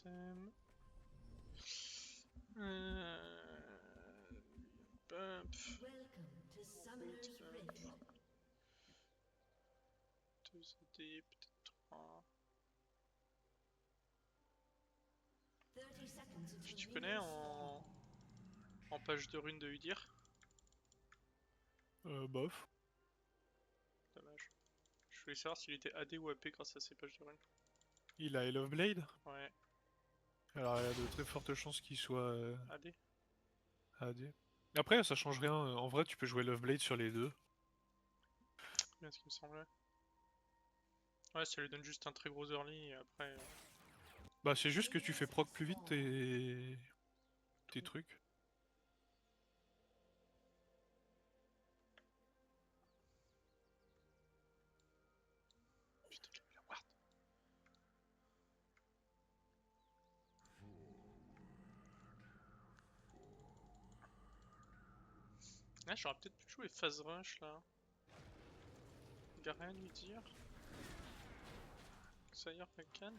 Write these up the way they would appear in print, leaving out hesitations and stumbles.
système. Bump. Welcome to Summoner's Rift. 2 AD, peut-être 3. 30 seconds until Tu connais minions spawn. en page de rune de Udyr? Bof. Dommage. Je voulais savoir s'il était AD ou AP grâce à ces pages de rune. Il a Love Blade. Ouais, Alors il y a de très fortes chances qu'il soit AD. AD. Après, ça change rien. En vrai, tu peux jouer Love Blade sur les deux. Bien ce qui me semblait. Ouais, ça lui donne juste un très gros early et après. Bah, c'est juste que tu fais proc plus vite tes trucs. Putain, il a mis la ward. Ah, j'aurais peut-être pu jouer phase rush là. Garen, Udyr. Sire, Rakan.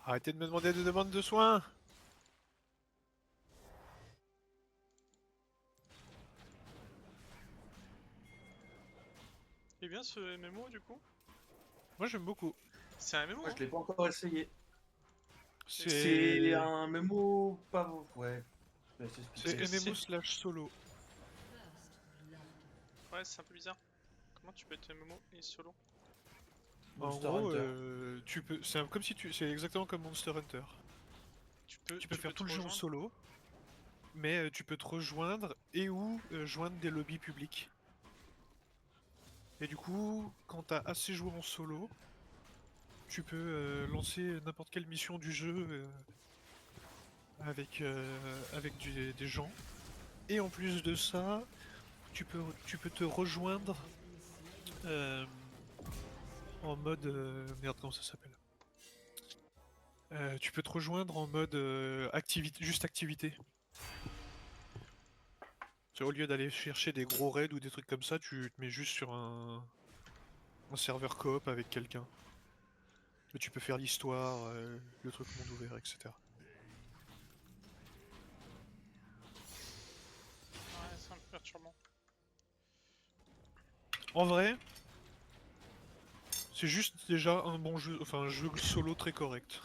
Arrêtez de me demander des demandes de soins. Et bien ce MMO du coup? Moi, j'aime beaucoup. C'est un MMO Moi, hein? je l'ai pas encore essayé. C'est C'est un mémo pas. Ouais. Je vais t'expliquer. c'est MMO slash solo. First blood. Ouais, c'est un peu bizarre. Comment tu peux être MMO et solo? En Monster gros, Hunter. tu peux. Comme si tu. C'est exactement comme Monster Hunter. Tu peux faire tout le jeu en solo, mais tu peux te rejoindre et ou joindre des lobbies publics. Et du coup, quand t'as assez joué en solo, tu peux lancer n'importe quelle mission du jeu avec des gens. Et en plus de ça, tu peux te rejoindre euh, en mode... merde, comment ça s'appelle? Tu peux te rejoindre en mode activité, juste activité. Au lieu d'aller chercher des gros raids ou des trucs comme ça, tu te mets juste sur un serveur coop avec quelqu'un. Et tu peux faire l'histoire, le truc monde ouvert, etc. Ouais, c'est un peu perturbant. En vrai, c'est juste déjà un bon jeu, enfin un jeu solo très correct.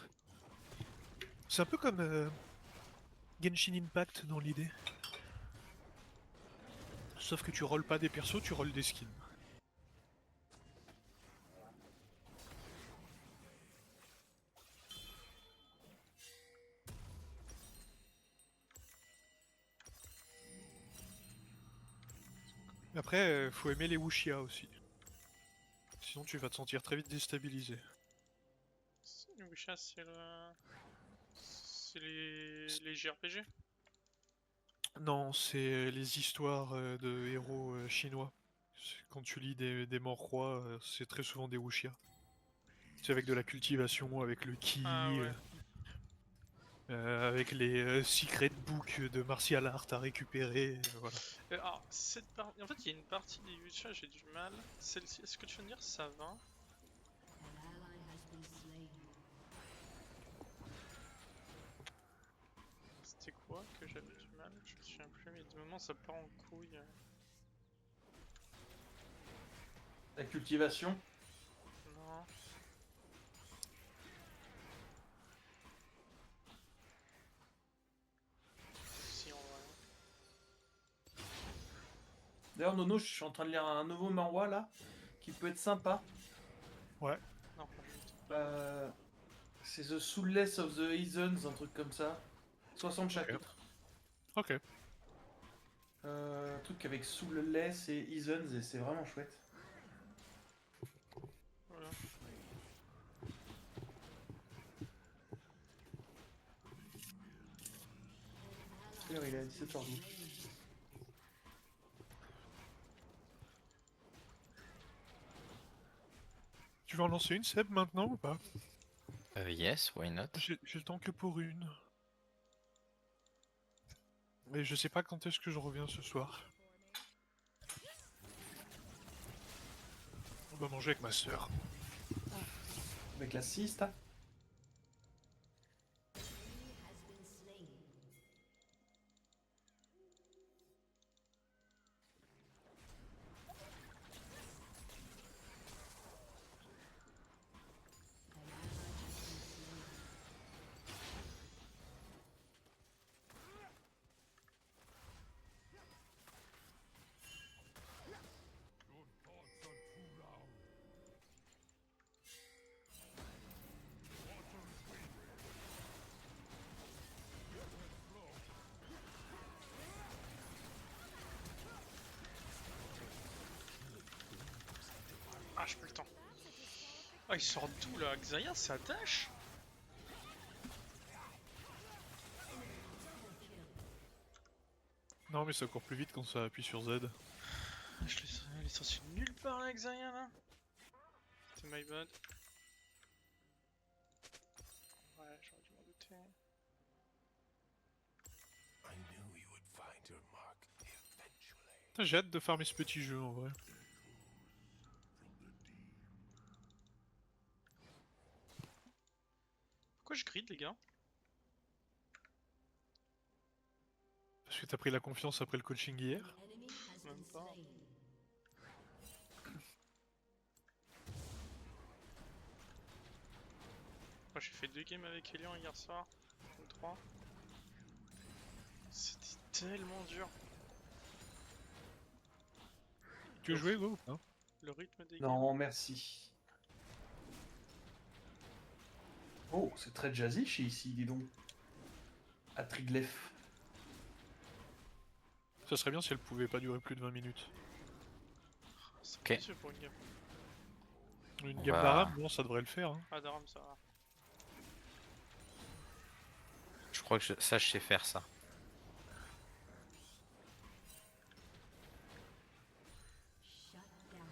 C'est un peu comme Genshin Impact dans l'idée. Sauf que tu rolles pas des persos, tu rolles des skins. Après, faut aimer les wuxia aussi. Sinon tu vas te sentir très vite déstabilisé. Wisha, c'est le. C'est les JRPG? Non, c'est les histoires de héros chinois. Quand tu lis des morts rois, c'est très souvent des wuxia. C'est avec de la cultivation, avec le ki, Ah ouais. avec les secret books de martial art à récupérer, voilà. Alors, cette partie. En fait, il y a une partie des Wisha, j'ai du mal. Celle-ci, est-ce que tu viens de dire ça va? An ally has been slain. C'était quoi que j'avais du mal? Je me souviens plus, mais du moment ça part en couille. La cultivation. Non. D'ailleurs, Nono, je suis en train de lire un nouveau manhwa là, qui peut être sympa. Ouais. Non, pas juste. C'est The Soulless of the Heathens, un truc comme ça. 60 chapitres. Ok. Un truc avec Soulless et Heathens, et c'est vraiment chouette. Voilà. D'ailleurs, il est à 17h12. Tu veux en lancer une, Seb, maintenant ou pas? Yes, why not? J'ai le temps que pour une. Et je sais pas quand est-ce que je reviens ce soir. On va manger avec ma sœur. Avec la siesta. Has been slain. An ally has been slain. Ah, j'ai plus le temps. Ah, il sort d'où là? Xayah, ça dash? Non, mais ça court plus vite quand ça appuie sur Z. Elle est sortie de nulle part là, Xayah là? C'est my bad. Ouais, j'aurais dû m'en douter. Putain, j'ai hâte de farmer ce petit jeu en vrai. Pourquoi je grid, les gars? Parce que t'as pris la confiance après le coaching hier. An enemy has Même been pas. slain. Moi, j'ai fait 2 games avec Elian hier soir. Ou 3. C'était tellement dur. Tu veux jouer, Go, ou pas? Le rythme des games. Non, merci. Oh, c'est très jazzy chez ici, dis donc. À Triglav. Ça serait bien si elle pouvait pas durer plus de 20 minutes. C'est Ok. précieux pour une game. Une On game va- d'Aram, bon, ça devrait le faire. Hein. Ah, Daram, ça va. Je crois que ça, je sais faire ça. Shut down.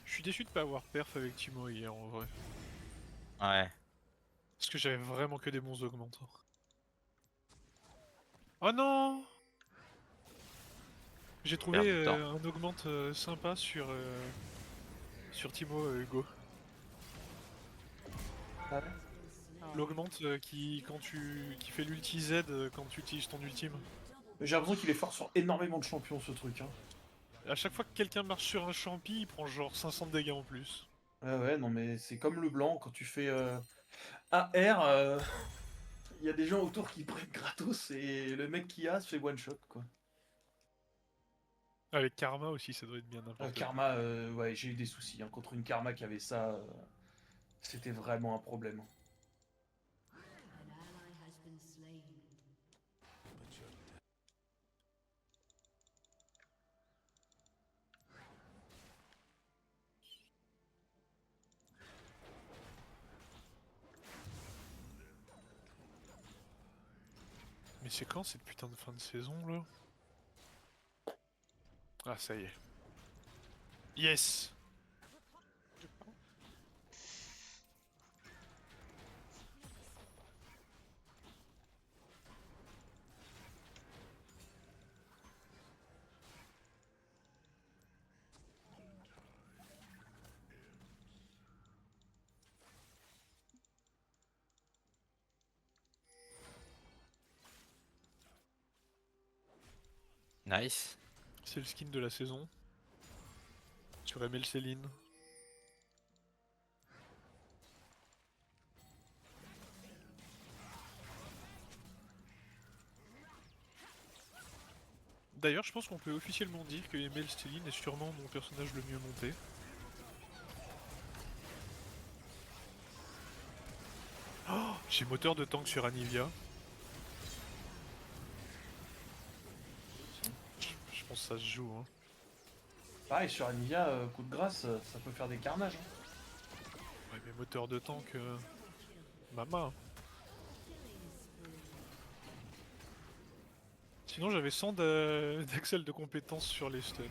Je suis déçu de pas avoir perf avec Timo hier en vrai. Ouais. Parce que j'avais vraiment que des bons augmentants. Oh non! J'ai trouvé Perdre du temps. un augmente sympa sur Timo Hugo. Ah ouais. L'augmente qui fait l'ulti Z quand tu utilises ton ultime. Mais j'ai l'impression qu'il est fort sur énormément de champions ce truc. Hein. À chaque fois que quelqu'un marche sur un champi, il prend genre 500 de dégâts en plus. Ouais, non, mais c'est comme le blanc, quand tu fais AR, il y a des gens autour qui prennent gratos et le mec qui a se fait one shot quoi. Avec Karma aussi, ça doit être bien n'importe quoi. Karma, ouais, j'ai eu des soucis. Hein. Contre une Karma qui avait ça, c'était vraiment un problème. An ally has been slain. Mais c'est quand cette putain de fin de saison là? Ah ça y est. Yes! Nice. C'est le skin de la saison. Sur ML Céline. D'ailleurs, je pense qu'on peut officiellement dire que ML Céline est sûrement mon personnage le mieux monté. Oh, j'ai moteur de tank sur Anivia. Je pense que ça se joue. Hein. Pareil, sur Anivia, coup de grâce, ça peut faire des carnages. Hein. Ouais, mais moteur de tank, Mama. Sinon, j'avais 100 d'accel de compétences sur les stuns.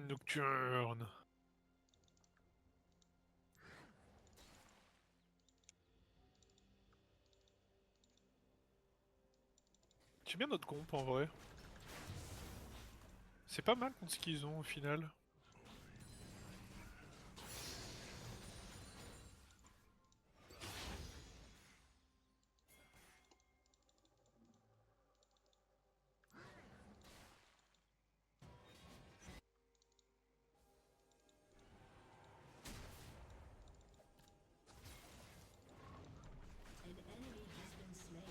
Nocturne. J'aime bien notre comp en vrai. C'est pas mal contre ce qu'ils ont au final. An enemy has been slain.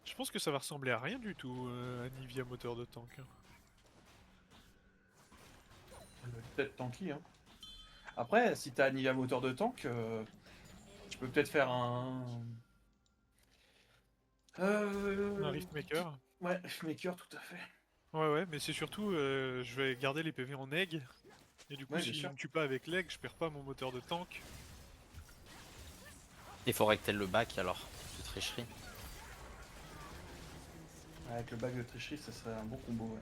Je pense que ça va ressembler à rien du tout, Anivia moteur de tank. Peut-être tanky. Hein. Après, si t'as Anivia moteur de tank, tu peux peut-être faire un. Un Riftmaker. Ouais, Riftmaker, tout à fait. Ouais, mais c'est surtout, je vais garder les PV en egg. Et du coup, Ouais, bien s'il sûr. me tue pas avec l'egg, je perds pas mon moteur de tank. Il faudrait que t'aies le back alors, de tricherie. Avec le bac de tricherie, ça serait un bon combo. Ouais.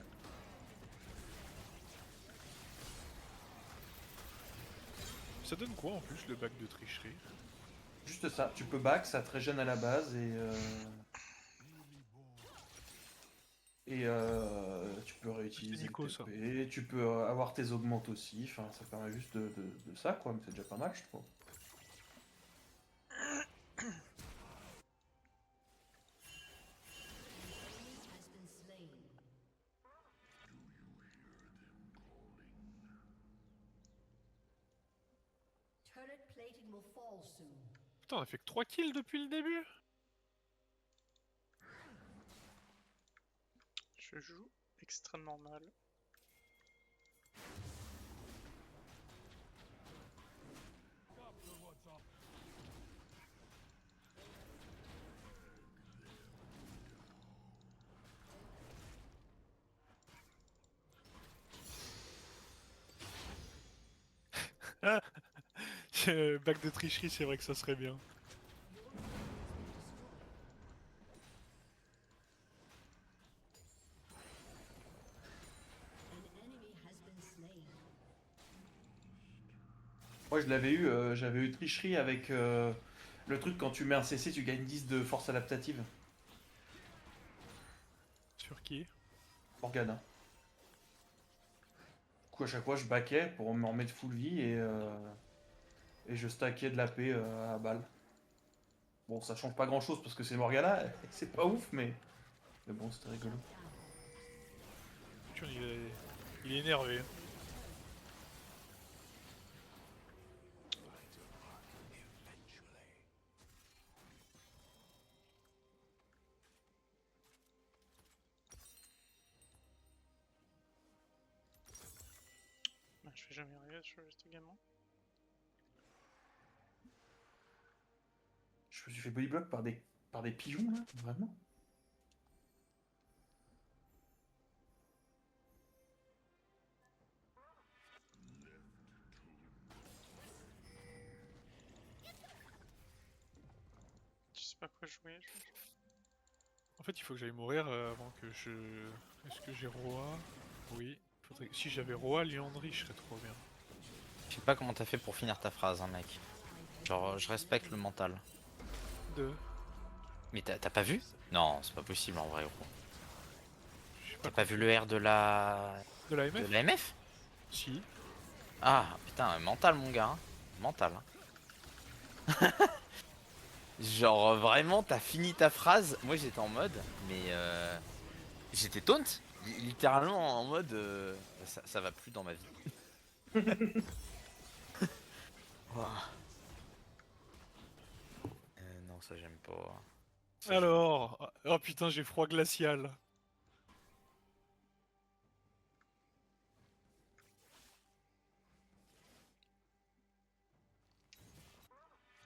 Ça donne quoi en plus le bac de tricherie? Juste ça, tu peux back, ça te régène à la base et tu peux réutiliser Nico, le ça. TP, tu peux avoir tes augmentes aussi, enfin ça permet juste de ça quoi, mais c'est déjà pas mal je trouve. Has been slain. Turret plating will fall soon. Putain, on a fait que 3 kills depuis le début. Je joue extrêmement mal. Bac de tricherie, c'est vrai que ça serait bien. An enemy has been slain. Moi je l'avais eu, j'avais eu tricherie avec le truc quand tu mets un CC tu gagnes 10 de force adaptative. Sur qui? Morgana. Du coup à chaque fois je backais pour me remettre full vie et je stackais de la paix à balle. Bon ça change pas grand chose parce que c'est Morgana, c'est pas ouf mais bon c'était rigolo. Putain, il est énervé. Bah, je vais jamais y arriver, je suis juste également. Je me suis fait bodyblock par des pigeons là, vraiment. Je sais pas quoi jouer. En fait, il faut que j'aille mourir avant que je... Est-ce que j'ai roi? Oui. Si j'avais roi, Liandry, je serais trop bien. Je sais pas comment t'as fait pour finir ta phrase, hein, mec. Genre, je respecte le mental. Mais t'as pas vu? Non, c'est pas possible en vrai, gros. T'as pas vu le R de la... De la MF? De la MF? Si. Ah, putain, mental, mon gars. Hein. Mental. Hein. Genre, vraiment, t'as fini ta phrase. Moi, j'étais en mode, mais j'étais taunt. Littéralement en mode, ça va plus dans ma vie. Ouah. Non, ça j'aime pas. Ça, Alors... Oh putain, j'ai froid glacial.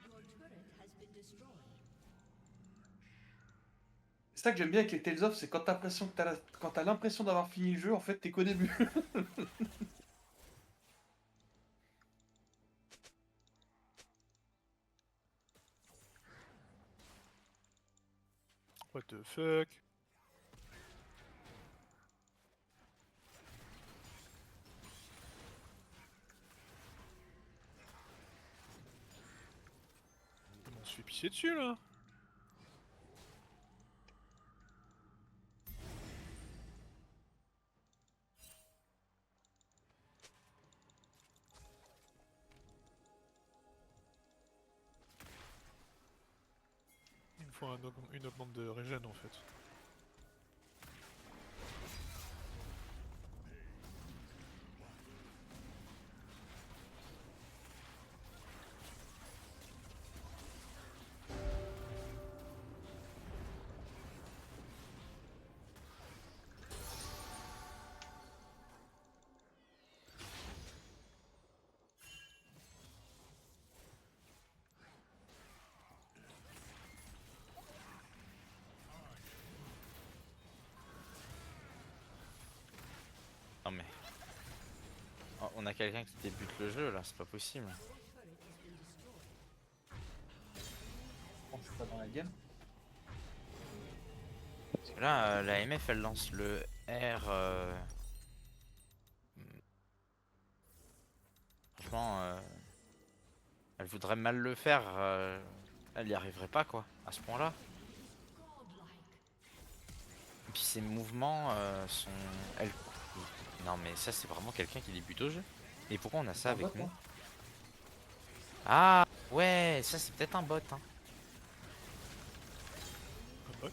Your turret has been destroyed. C'est ça que j'aime bien avec les Tales of, c'est quand t'as l'impression que quand t'as l'impression d'avoir fini le jeu, en fait t'es qu'au début. What the fuck? On se fait pisser dessus là. Il me faut une augmente de régène en fait. Non mais... Oh, on a quelqu'un qui débute le jeu là, c'est pas possible. Je suis pas dans la game. Parce que là, la MF elle lance le R... Franchement, elle voudrait mal le faire, elle y arriverait pas quoi, à ce point là. Et puis ses mouvements sont... Elle... Non mais ça c'est vraiment quelqu'un qui débute au jeu. Et pourquoi on a ça Un avec bot, nous? hein. Ah ouais, ça c'est peut-être un bot hein. Un bot.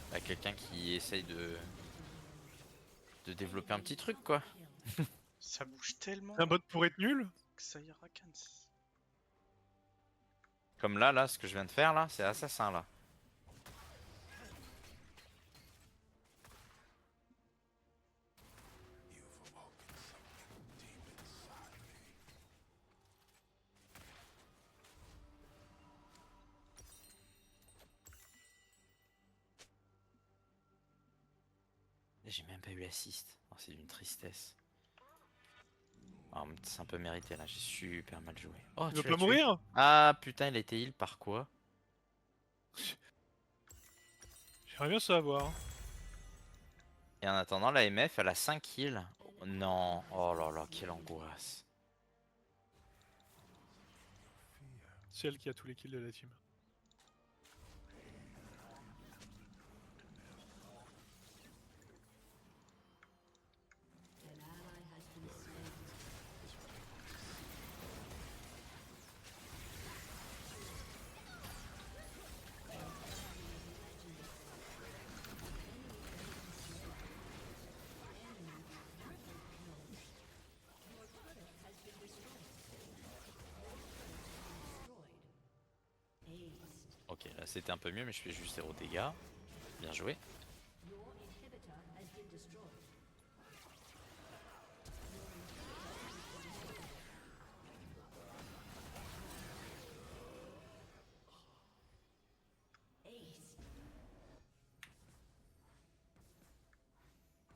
Bah, quelqu'un qui essaye de développer un petit truc quoi. Ça bouge tellement Un bot pour être nul? que ça ira Khan. Comme là, ce que je viens de faire là, c'est assassin là. J'ai même pas eu l'assist. Oh, c'est d'une tristesse. Oh, c'est un peu mérité là, j'ai super mal joué. Oh, Il veut tu l'as pas tué. mourir? Ah putain, il a été heal par quoi? J'aimerais bien savoir. Et en attendant, la MF elle a 5 kills. Oh, non, oh là là, quelle angoisse. C'est elle qui a tous les kills de la team. An ally has been slain. Ok, là c'était un peu mieux, mais je fais juste 0 dégâts. Bien joué. Your inhibitor has been destroyed. Ace.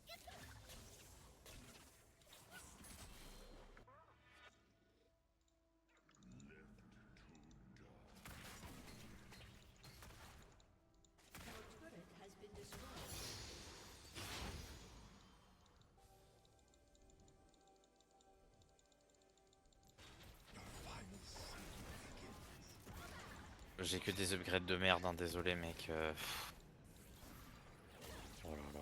Your turret J'ai que des upgrades de merde, hein, désolé mec. Oh là là.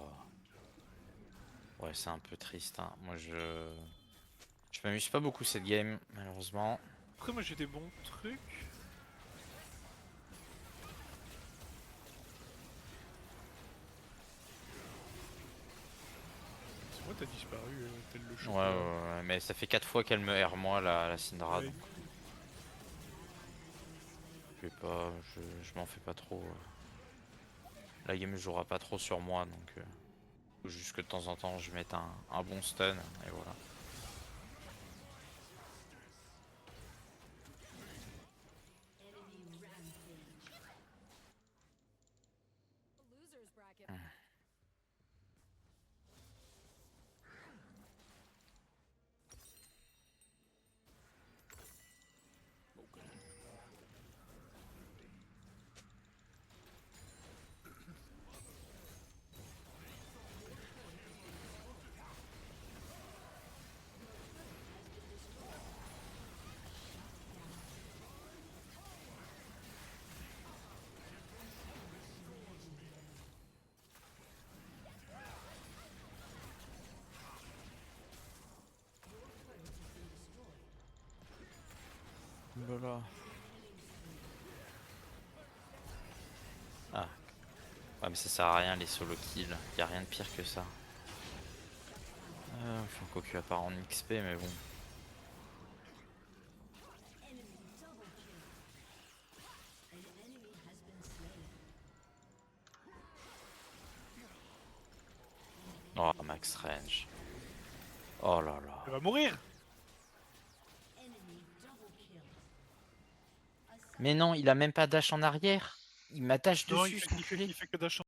Ouais, c'est un peu triste. Hein. Moi, je m'amuse pas beaucoup cette game, malheureusement. Après, moi j'ai des bons trucs. C'est moi, t'as disparu tel le Ouais, chocolat. ouais, mais ça fait 4 fois qu'elle me erre moi, la Syndra. Ouais. Donc je vais pas, je m'en fais pas trop. La game jouera pas trop sur moi, donc faut juste que de temps en temps je mette un bon stun et voilà. Enemy rampage. Losers bracket. Voilà. Ah. Ouais, mais ça sert à rien les solo kills. Y a rien de pire que ça. Enfin, quoique à part en XP, mais bon. Enemy double kill. An enemy has been slain. Oh, max range. Oh là là. Elle va mourir. Enemy double kill. Mais non, il a même pas dash en arrière. Il m'attache Non, dessus, cet enculé. il fait que dash